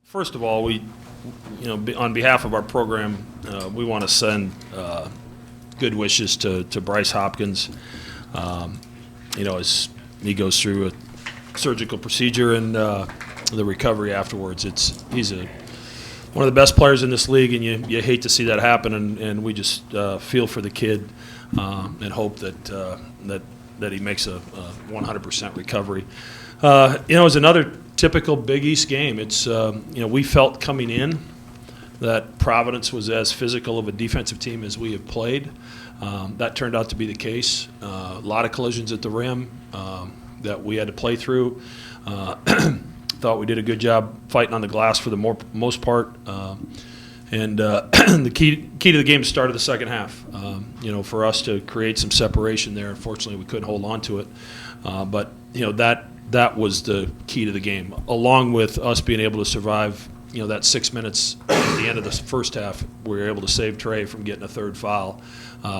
First of all, on behalf of our program, we want to send good wishes to Bryce Hopkins. As he goes through a surgical procedure and the recovery afterwards. He's one of the best players in this league, and you hate to see that happen. And we just feel for the kid and hope that he makes a 100% recovery. It's another typical Big East game. It's we felt coming in that Providence was as physical of a defensive team as we have played. That turned out to be the case. A lot of collisions at the rim that we had to play through. Thought we did a good job fighting on the glass for the most part. The key to the game started the second half. For us to create some separation there. Unfortunately, we couldn't hold on to it. But that was the key to the game, along with us being able to survive. That 6 minutes at the end of the first half, we were able to save Trey from getting a third foul.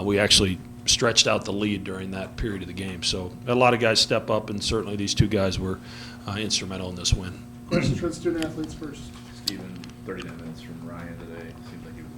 We actually stretched out the lead during that period of the game. So a lot of guys step up, and certainly these two guys were instrumental in this win. Questions for the student athletes first. Steven, 39 minutes from Ryan today. Seems like he was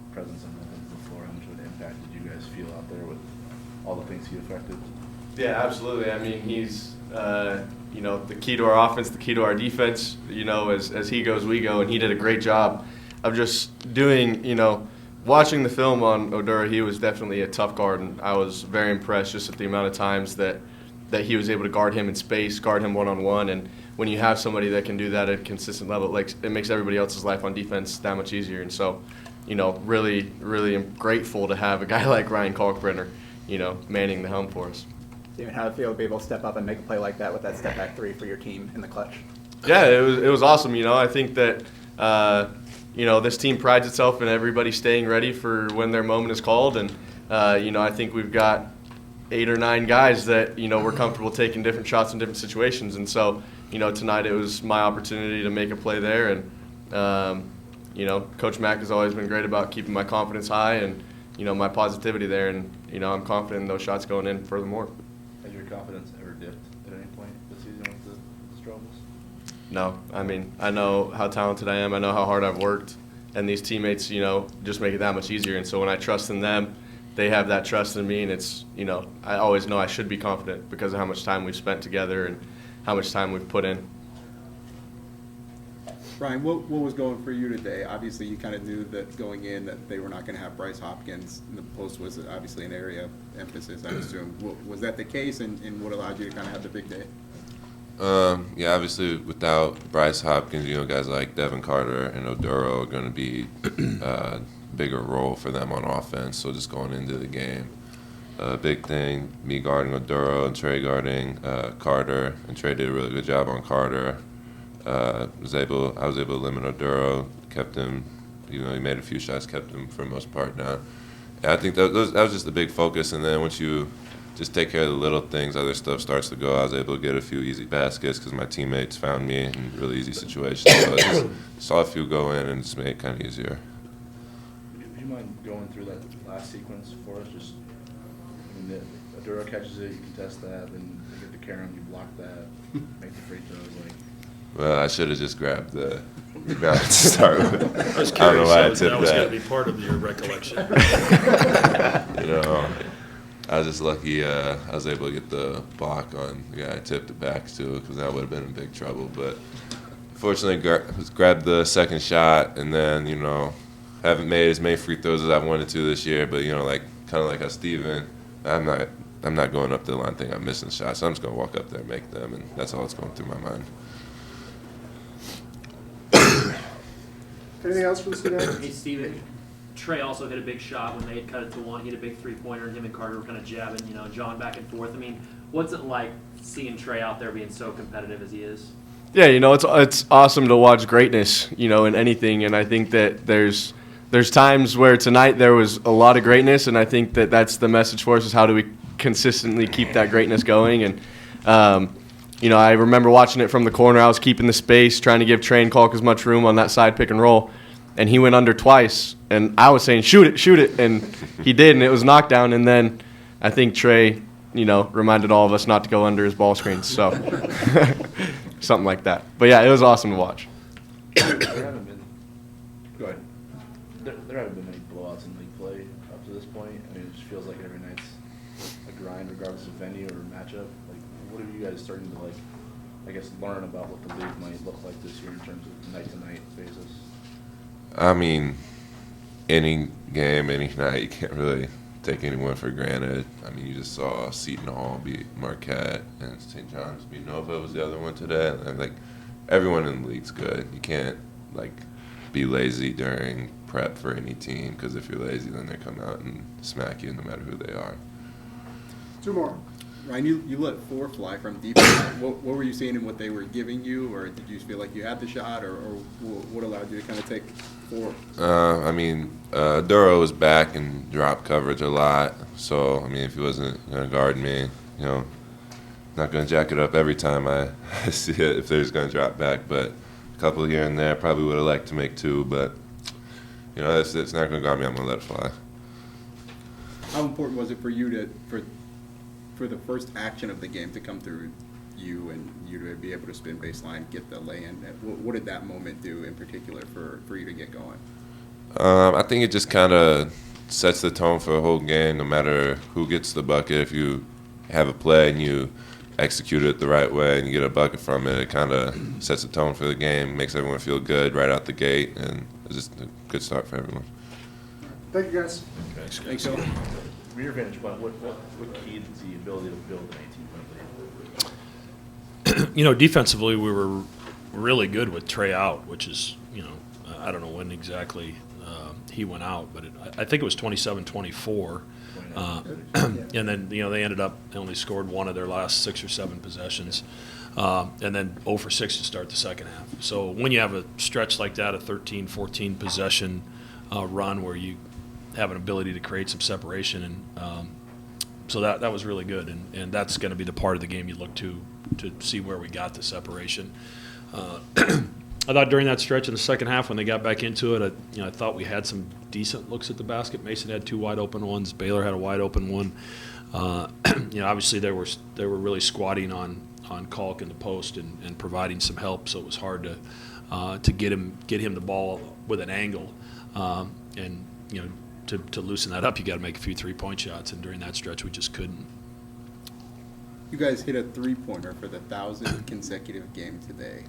a presence on the floor. How much of an impact did you guys feel out there with all the things he affected? Yeah, absolutely. I mean, he's the key to our offense, the key to our defense. As he goes, we go, and he did a great job of just doing, watching the film on Oduro. He was definitely a tough guard, and I was very impressed just at the amount of times that he was able to guard him in space, guard him one-on-one. And when you have somebody that can do that at a consistent level, it makes everybody else's life on defense that much easier. And so, really, really am grateful to have a guy like Ryan Kalkbrenner, manning the helm for us. Steven, how did it feel to be able to step up and make a play like that with that step-back three for your team in the clutch? Yeah, it was awesome. I think that this team prides itself in everybody staying ready for when their moment is called, and I think we've got 8 or 9 guys that we're comfortable taking different shots in different situations, and so tonight it was my opportunity to make a play there, and Coach Mack has always been great about keeping my confidence high and my positivity there, and I'm confident in those shots going in furthermore. Has your confidence ever dipped at any point this season with the struggles? No, I mean, I know how talented I am. I know how hard I've worked, and these teammates, just make it that much easier. And so when I trust in them, they have that trust in me, and it's, I always know I should be confident because of how much time we've spent together and how much time we've put in. Ryan, what was going for you today? Obviously, you kind of knew that going in that they were not going to have Bryce Hopkins. And the post was obviously an area of emphasis, I assume. Was that the case, and what allowed you to kind of have the big day? Yeah, obviously without Bryce Hopkins, guys like Devin Carter and Oduro are going to be a bigger role for them on offense. So just going into the game, big thing, me guarding Oduro and Trey guarding Carter, and Trey did a really good job on Carter. I was able to limit Oduro, kept him, he made a few shots, kept him for the most part down. And I think that was just the big focus, and then once you just take care of the little things, other stuff starts to go. I was able to get a few easy baskets because my teammates found me in really easy situations. So I just saw a few go in and just made it kind of easier. Would you mind going through that last sequence for us? Just, Oduro catches it, you contest that, then you get to Karen, you block that, make the free throws. Well, I should have just grabbed the to start with. I was curious. I don't know why I tipped that was that. going to be part of your recollection. I was just lucky I was able to get the block on the guy I tipped it back to, because that would have been in big trouble. But fortunately, grabbed the second shot, and then, haven't made as many free throws as I wanted to this year. But, kind of like how Steven, I'm not going up to the line thinking I'm missing shots. So I'm just going to walk up there and make them, and that's all that's going through my mind. Anything else for the student? Hey, Steven, Trey also hit a big shot when they had cut it to one. He hit a big three-pointer, and him and Carter were kind of jabbing, John back and forth. I mean, what's it like seeing Trey out there being so competitive as he is? Yeah, it's awesome to watch greatness, in anything, and I think that there's times where tonight there was a lot of greatness, and I think that that's the message for us is how do we consistently keep that greatness going. And I remember watching it from the corner. I was keeping the space, trying to give Trey and Kalk as much room on that side pick and roll, and he went under twice, and I was saying shoot it, and he did, and it was knockdown. And then I think Trey reminded all of us not to go under his ball screens, so something like that. But yeah, it was awesome to watch. there haven't been. Go ahead. There haven't been many blowouts in league play up to this point. I mean, it just feels like every night's a grind, regardless of venue or matchup. Like, what are you guys starting to like? I guess learn about what the league might look like this year in terms of night-to-night basis. I mean, any game, any night, you can't really take anyone for granted. I mean, you just saw Seton Hall beat Marquette and St. John's beat Nova was the other one today. And like, everyone in the league's good. You can't like be lazy during prep for any team, because if you're lazy, then they come out and smack you no matter who they are. Two more. Ryan, you let 4 fly from deep. What were you seeing in what they were giving you, or did you feel like you had the shot, or what allowed you to kind of take 4? I mean, Duro was back and dropped coverage a lot. So, I mean, if he wasn't going to guard me, you know, not going to jack it up every time I see it if they're just going to drop back. But a couple here and there, probably would have liked to make 2. But, you know, it's not going to guard me. I'm going to let it fly. How important was it for you for the first action of the game to come through you and you to be able to spin baseline, get the lay-in? What did that moment do in particular for you to get going? I think it just kind of sets the tone for the whole game, no matter who gets the bucket. If you have a play and you execute it the right way and you get a bucket from it, it kind of sets the tone for the game, makes everyone feel good right out the gate, and it's just a good start for everyone. Thank you, guys. Thanks, Phil. From your vantage point, what keyed the ability to build an 18-point lead? You know, defensively, we were really good with Trey out, which is, you know, I don't know when exactly he went out, but I think it was 27-24. And then, you know, they only scored one of their last 6 or 7 possessions, and then 0 for 6 to start the second half. So when you have a stretch like that, a 13, 14 possession run where you have an ability to create some separation, and so that was really good, and that's going to be the part of the game you look to see where we got the separation. I thought during that stretch in the second half when they got back into it, I thought we had some decent looks at the basket. Mason had 2 wide open ones. Baylor had a wide open one. You know, obviously they were really squatting on Kalk in the post and providing some help, so it was hard to get him the ball with an angle, and you know. To loosen that up, you got to make a few 3-point shots, and during that stretch, we just couldn't. You guys hit a 3-pointer for the 1,000th consecutive game today.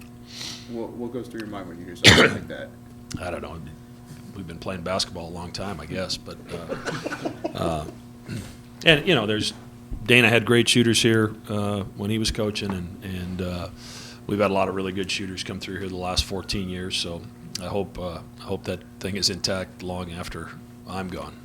What goes through your mind when you hear something like that? I don't know. We've been playing basketball a long time, I guess, but and you know, Dana had great shooters here when he was coaching, and we've had a lot of really good shooters come through here the last 14 years. So I hope that thing is intact long after I'm gone.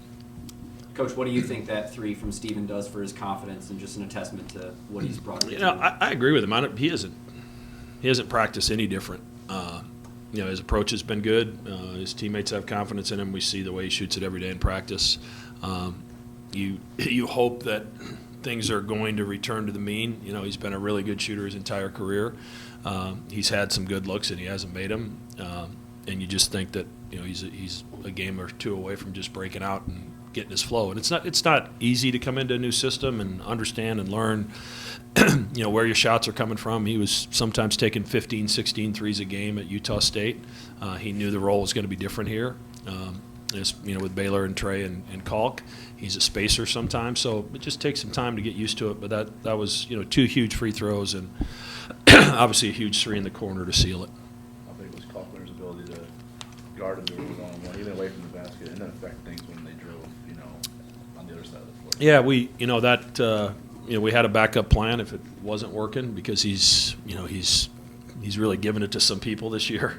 Coach, what do you think that 3 from Steven does for his confidence and just an attestament to what he's brought to the You know, team? I agree with him. He hasn't practiced any different. You know, his approach has been good. His teammates have confidence in him. We see the way he shoots it every day in practice. You hope that things are going to return to the mean. You know, he's been a really good shooter his entire career. He's had some good looks, and he hasn't made them. And you just think that, you know, he's a game or 2 away from just breaking out and getting his flow. And it's not easy to come into a new system and understand and learn, you know, where your shots are coming from. He was sometimes taking 15, 16 threes a game at Utah State. He knew the role was going to be different here. You know, with Baylor and Trey and Kalk, he's a spacer sometimes. So it just takes some time to get used to it. But that was, you know, 2 huge free throws and obviously a huge 3 in the corner to seal it. How big was Kalkbrenner's ability to guard him one-on-one, even away from the basket, and then affect things when they drove, you know, on the other side of the floor? Yeah, we had a backup plan if it wasn't working, because he's really given it to some people this year.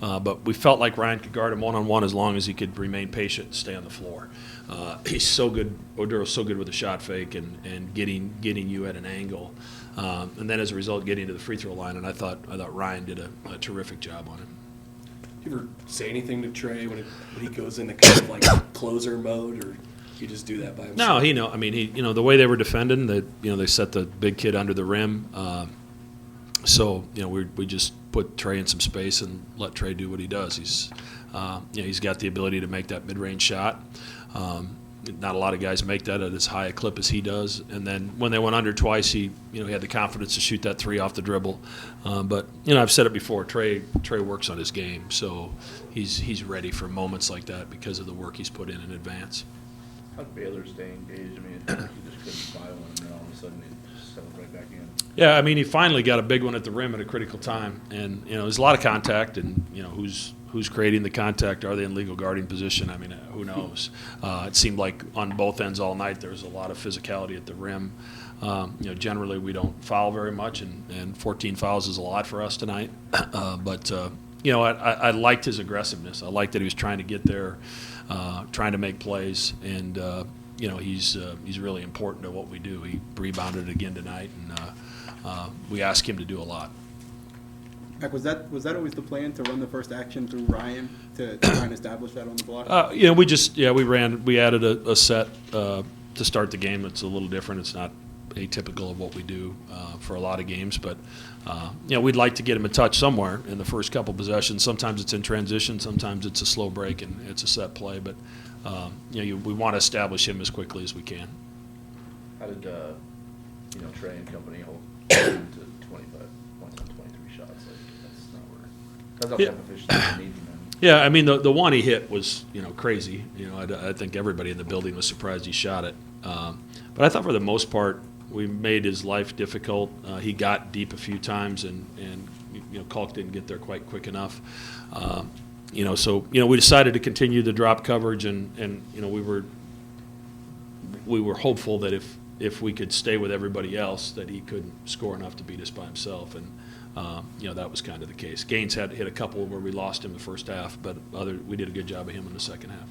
But we felt like Ryan could guard him one-on-one as long as he could remain patient and stay on the floor. He's so good. Oduro's so good with a shot fake and getting you at an angle, and then as a result getting to the free throw line. And I thought Ryan did a terrific job on him. Do you ever say anything to Trey when he goes into kind of like closer mode, or you just do that by himself? No, I mean, the way they were defending, they set the big kid under the rim. So, you know, we just put Trey in some space and let Trey do what he does. He's got the ability to make that mid-range shot. Not a lot of guys make that at as high a clip as he does. And then when they went under twice, he had the confidence to shoot that three off the dribble. But I've said it before. Trey works on his game, so he's ready for moments like that because of the work he's put in advance. How'd Baylor stay engaged? I mean, he just couldn't buy one, and then all of a sudden he just settled right back in. Yeah, I mean, he finally got a big one at the rim at a critical time, and there's a lot of contact, and who's creating the contact? Are they in legal guarding position? I mean, who knows? It seemed like on both ends all night there was a lot of physicality at the rim. Generally we don't foul very much, and 14 fouls is a lot for us tonight. But I liked his aggressiveness. I liked that he was trying to get there, trying to make plays, and he's really important to what we do. He rebounded again tonight, and we asked him to do a lot. Mac, was that always the plan, to run the first action through Ryan to try and establish that on the block? We added a set to start the game. It's a little different. It's not atypical of what we do for a lot of games, but we'd like to get him a touch somewhere in the first couple possessions. Sometimes it's in transition, sometimes it's a slow break and it's a set play, but we want to establish him as quickly as we can. How did Trey and company hold him to 25 points on 23 shots? That's not where. That's not the efficiency we need from him. Yeah, I mean the one he hit was crazy. I think everybody in the building was surprised he shot it. But I thought for the most part we made his life difficult. He got deep a few times, and Kalk didn't get there quite quick enough. So we decided to continue the drop coverage, and we were hopeful that if we could stay with everybody else, that he could score enough to beat us by himself, and that was kind of the case. Gaines had hit a couple where we lost him the first half, but we did a good job of him in the second half.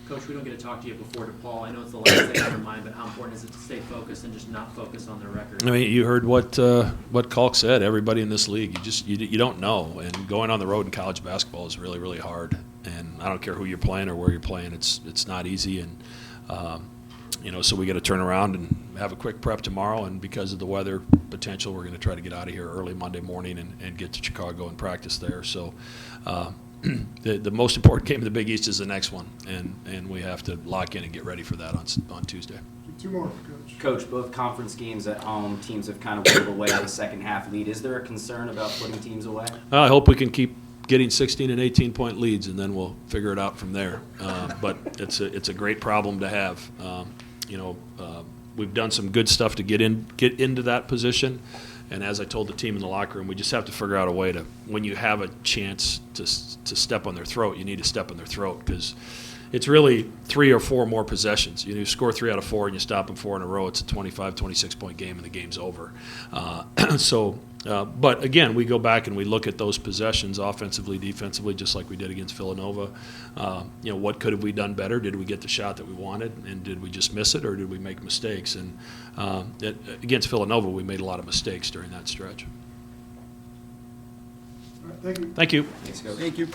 Coach, we don't get to talk to you before DePaul. I know it's the last thing on your mind, but how important is it to stay focused and just not focus on their record? I mean, you heard what Kalk said. Everybody in this league, you don't know, and going on the road in college basketball is really, really hard. And I don't care who you're playing or where you're playing; it's not easy. And so we got to turn around and have a quick prep tomorrow. And because of the weather potential, we're going to try to get out of here early Monday morning and get to Chicago and practice there. So. The most important game of the Big East is the next one, and we have to lock in and get ready for that on Tuesday. Two more, Coach. Coach, both conference games at home, teams have kind of pulled away the second half lead. Is there a concern about putting teams away? I hope we can keep getting 16 and 18-point leads, and then we'll figure it out from there. But it's a great problem to have. We've done some good stuff to get into that position. And as I told the team in the locker room, we just have to figure out a way to, when you have a chance to step on their throat, you need to step on their throat, because it's really 3 or 4 more possessions. You score 3 out of 4 and you stop them 4 in a row, it's a 25, 26-point game and the game's over. But again, we go back and we look at those possessions offensively, defensively, just like we did against Villanova. What could have we done better? Did we get the shot that we wanted, and did we just miss it, or did we make mistakes? And against Villanova, we made a lot of mistakes during that stretch. All right, thank you. Thank you. Thanks, Coach. Thank you.